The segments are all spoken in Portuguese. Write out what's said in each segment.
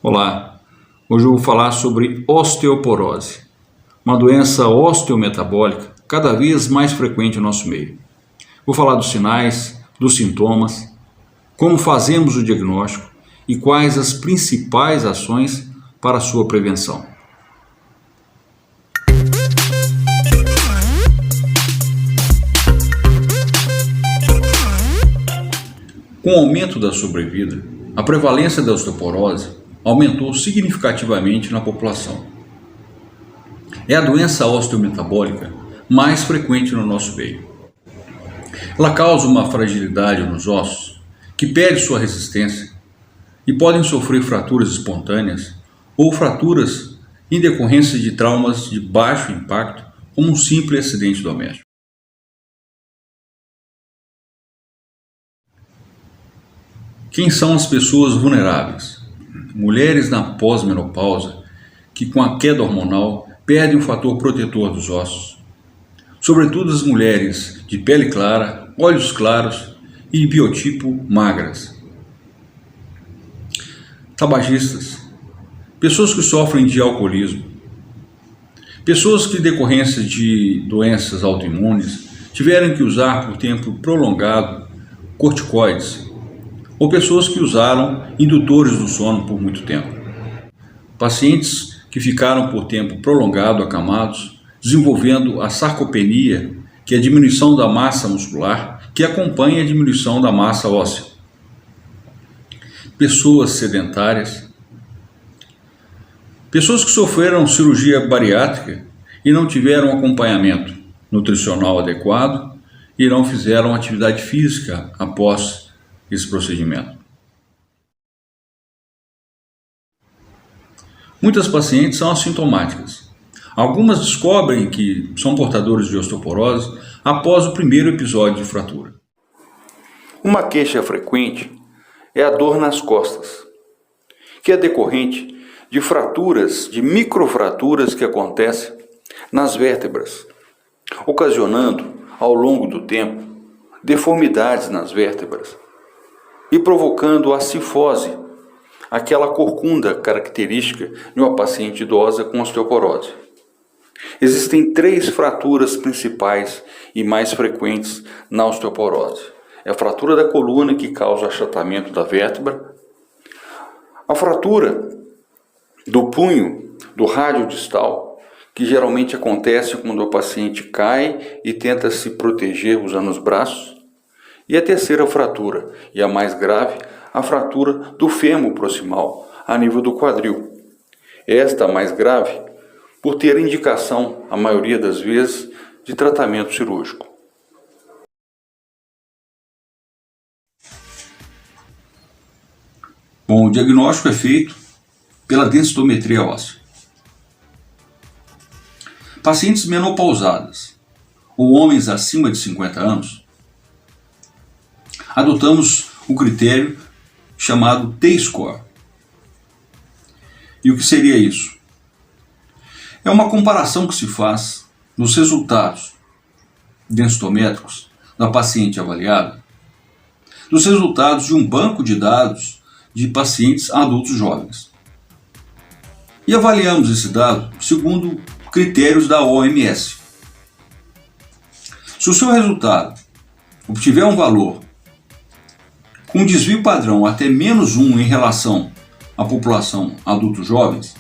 Olá, hoje eu vou falar sobre osteoporose, uma doença osteometabólica cada vez mais frequente no nosso meio. Vou falar dos sinais, dos sintomas, como fazemos o diagnóstico e quais as principais ações para a sua prevenção. Com o aumento da sobrevida, a prevalência da osteoporose aumentou significativamente na população. É a doença osteometabólica mais frequente no nosso meio. Ela causa uma fragilidade nos ossos que perde sua resistência e podem sofrer fraturas espontâneas ou fraturas em decorrência de traumas de baixo impacto, como um simples acidente doméstico. Quem são as pessoas vulneráveis? Mulheres na pós-menopausa que, com a queda hormonal, perdem o fator protetor dos ossos. Sobretudo as mulheres de pele clara, olhos claros e biotipo magras. Tabagistas. Pessoas que sofrem de alcoolismo. Pessoas que, em decorrência de doenças autoimunes, tiveram que usar por tempo prolongado corticoides, ou pessoas que usaram indutores do sono por muito tempo. Pacientes que ficaram por tempo prolongado acamados, desenvolvendo a sarcopenia, que é a diminuição da massa muscular, que acompanha a diminuição da massa óssea. Pessoas sedentárias. Pessoas que sofreram cirurgia bariátrica e não tiveram acompanhamento nutricional adequado e não fizeram atividade física após esse procedimento. Muitas pacientes são assintomáticas. Algumas descobrem que são portadores de osteoporose após o primeiro episódio de fratura. Uma queixa frequente é a dor nas costas, que é decorrente de fraturas, de microfraturas que acontecem nas vértebras, ocasionando, ao longo do tempo, deformidades nas vértebras e provocando a cifose, aquela corcunda característica de uma paciente idosa com osteoporose. Existem 3 fraturas principais e mais frequentes na osteoporose. É a fratura da coluna, que causa achatamento da vértebra, a fratura do punho, do rádio distal, que geralmente acontece quando o paciente cai e tenta se proteger usando os braços, e a terceira fratura, e a mais grave, a fratura do fêmur proximal, a nível do quadril. Esta mais grave, por ter indicação, a maioria das vezes, de tratamento cirúrgico. Bom, o diagnóstico é feito pela densitometria óssea. Pacientes menopausadas ou homens acima de 50 anos, adotamos o critério chamado T-score. E o que seria isso? É uma comparação que se faz dos resultados densitométricos da paciente avaliada, dos resultados de um banco de dados de pacientes adultos jovens. E avaliamos esse dado segundo critérios da OMS. Se o seu resultado obtiver um valor com desvio padrão até -1 em relação à população adultos jovens,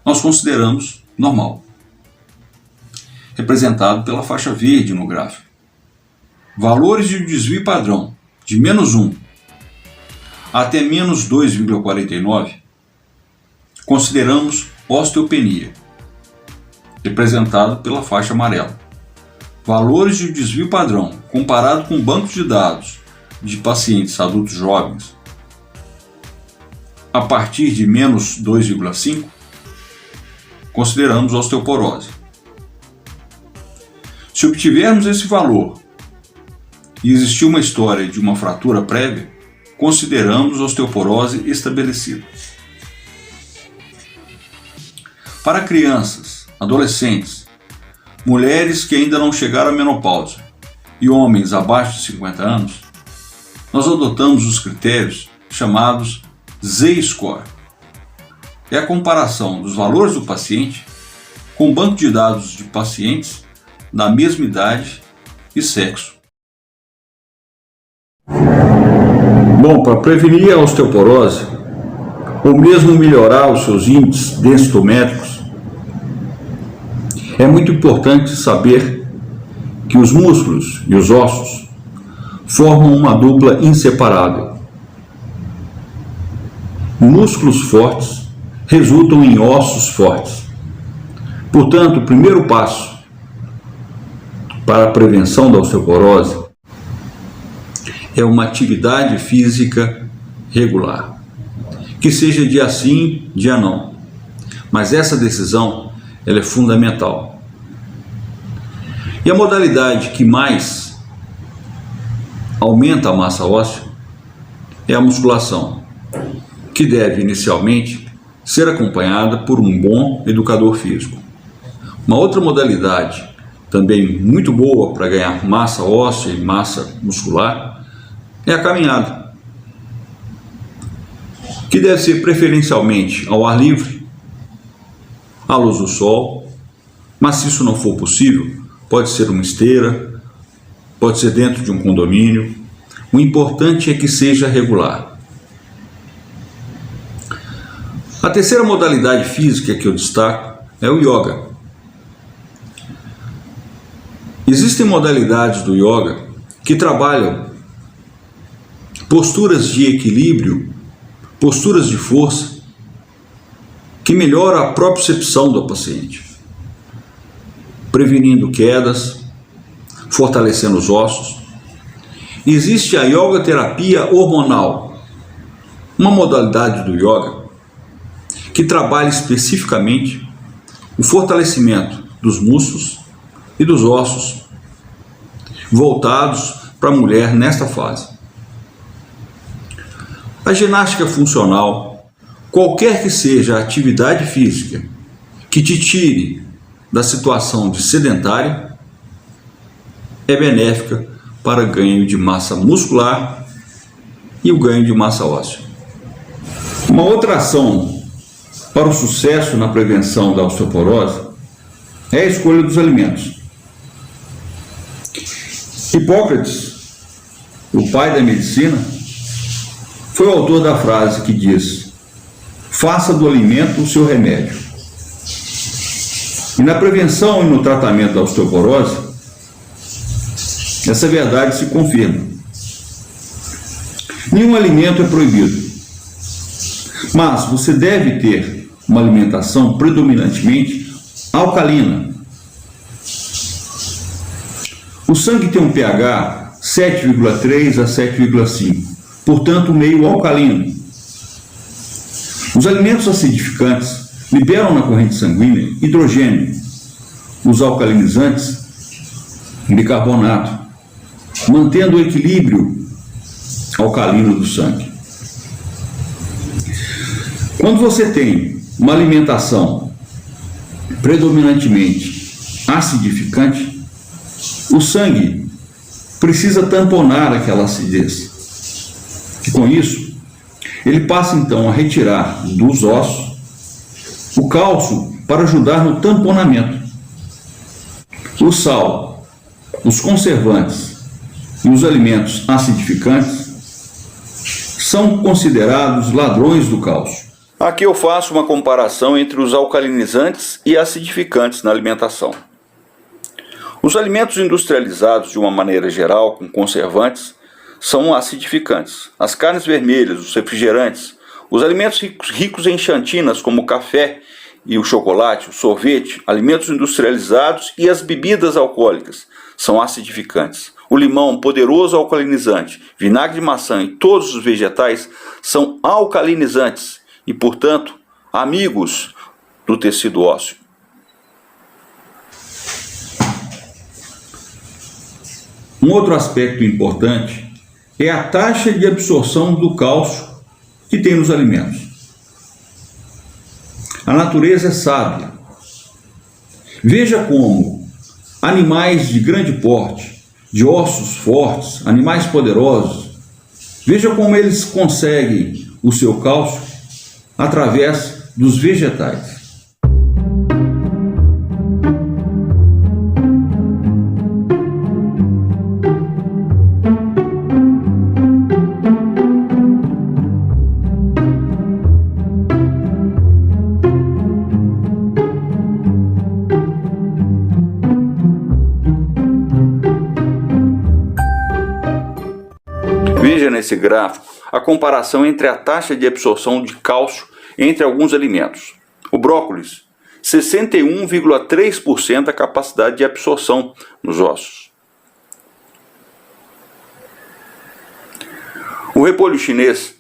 nós consideramos normal, representado pela faixa verde no gráfico. Valores de desvio padrão de -1 até -2,49, consideramos osteopenia, representado pela faixa amarela. Valores de desvio padrão comparado com bancos de dados de pacientes adultos jovens a partir de -2,5, consideramos osteoporose. Se obtivermos esse valor e existir uma história de uma fratura prévia, consideramos osteoporose estabelecida. Para crianças, adolescentes, mulheres que ainda não chegaram à menopausa e homens abaixo de 50 anos, nós adotamos os critérios chamados Z-score. É a comparação dos valores do paciente com o banco de dados de pacientes da mesma idade e sexo. Bom, para prevenir a osteoporose, ou mesmo melhorar os seus índices densitométricos, é muito importante saber que os músculos e os ossos formam uma dupla inseparável. Músculos fortes resultam em ossos fortes. Portanto, o primeiro passo para a prevenção da osteoporose é uma atividade física regular, que seja dia sim, dia não. Mas essa decisão ela é fundamental. E a modalidade que mais aumenta a massa óssea é a musculação, que deve inicialmente ser acompanhada por um bom educador físico. Uma outra modalidade também muito boa para ganhar massa óssea e massa muscular é a caminhada, que deve ser preferencialmente ao ar livre, à luz do sol, mas se isso não for possível, pode ser uma esteira, pode ser dentro de um condomínio. O importante é que seja regular. A terceira modalidade física que eu destaco é o yoga. Existem modalidades do yoga que trabalham posturas de equilíbrio, posturas de força, que melhoram a propriocepção do paciente, prevenindo quedas, fortalecendo os ossos. Existe a yoga terapia hormonal, uma modalidade do yoga que trabalha especificamente o fortalecimento dos músculos e dos ossos, voltados para a mulher nesta fase. A ginástica funcional, qualquer que seja a atividade física que te tire da situação de sedentário, é benéfica para o ganho de massa muscular e o ganho de massa óssea. Uma outra ação para o sucesso na prevenção da osteoporose é a escolha dos alimentos. Hipócrates, o pai da medicina, foi o autor da frase que diz: faça do alimento o seu remédio. E na prevenção e no tratamento da osteoporose, essa verdade se confirma. Nenhum alimento é proibido, mas você deve ter uma alimentação predominantemente alcalina. O sangue tem um pH 7,3 a 7,5. Portanto, meio alcalino. Os alimentos acidificantes liberam na corrente sanguínea hidrogênio, os alcalinizantes bicarbonato, mantendo o equilíbrio alcalino do sangue. Quando você tem uma alimentação predominantemente acidificante, o sangue precisa tamponar aquela acidez. E com isso, ele passa então a retirar dos ossos o cálcio para ajudar no tamponamento. O sal, os conservantes e os alimentos acidificantes são considerados ladrões do cálcio. Aqui eu faço uma comparação entre os alcalinizantes e acidificantes na alimentação. Os alimentos industrializados, de uma maneira geral, com conservantes, são acidificantes. As carnes vermelhas, os refrigerantes, os alimentos ricos em xantinas, como o café e o chocolate, o sorvete, alimentos industrializados e as bebidas alcoólicas são acidificantes. O limão, poderoso alcalinizante, vinagre de maçã e todos os vegetais são alcalinizantes e, portanto, amigos do tecido ósseo. Um outro aspecto importante é a taxa de absorção do cálcio que tem nos alimentos. A natureza é sábia. Veja como animais de grande porte, de ossos fortes, animais poderosos, veja como eles conseguem o seu cálcio através dos vegetais. Veja nesse gráfico a comparação entre a taxa de absorção de cálcio entre alguns alimentos. O brócolis, 61,3% da capacidade de absorção nos ossos. O repolho chinês,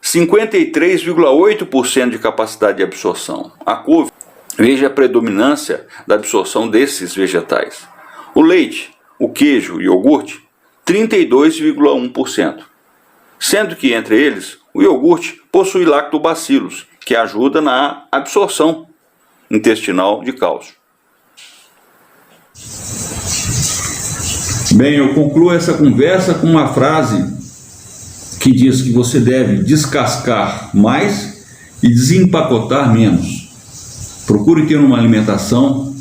53,8% de capacidade de absorção. A couve, veja a predominância da absorção desses vegetais. O leite, o queijo e o iogurte, 32,1%. Sendo que entre eles, o iogurte possui lactobacilos, que ajuda na absorção intestinal de cálcio. Bem, eu concluo essa conversa com uma frase que diz que você deve descascar mais e desempacotar menos. Procure ter uma alimentação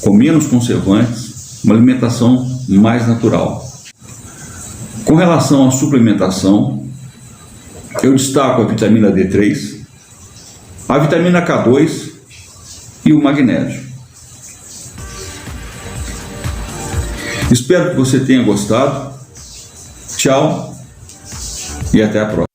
com menos conservantes, uma alimentação mais natural. Com relação à suplementação, eu destaco a vitamina D3, a vitamina K2 e o magnésio. Espero que você tenha gostado. Tchau e até a próxima.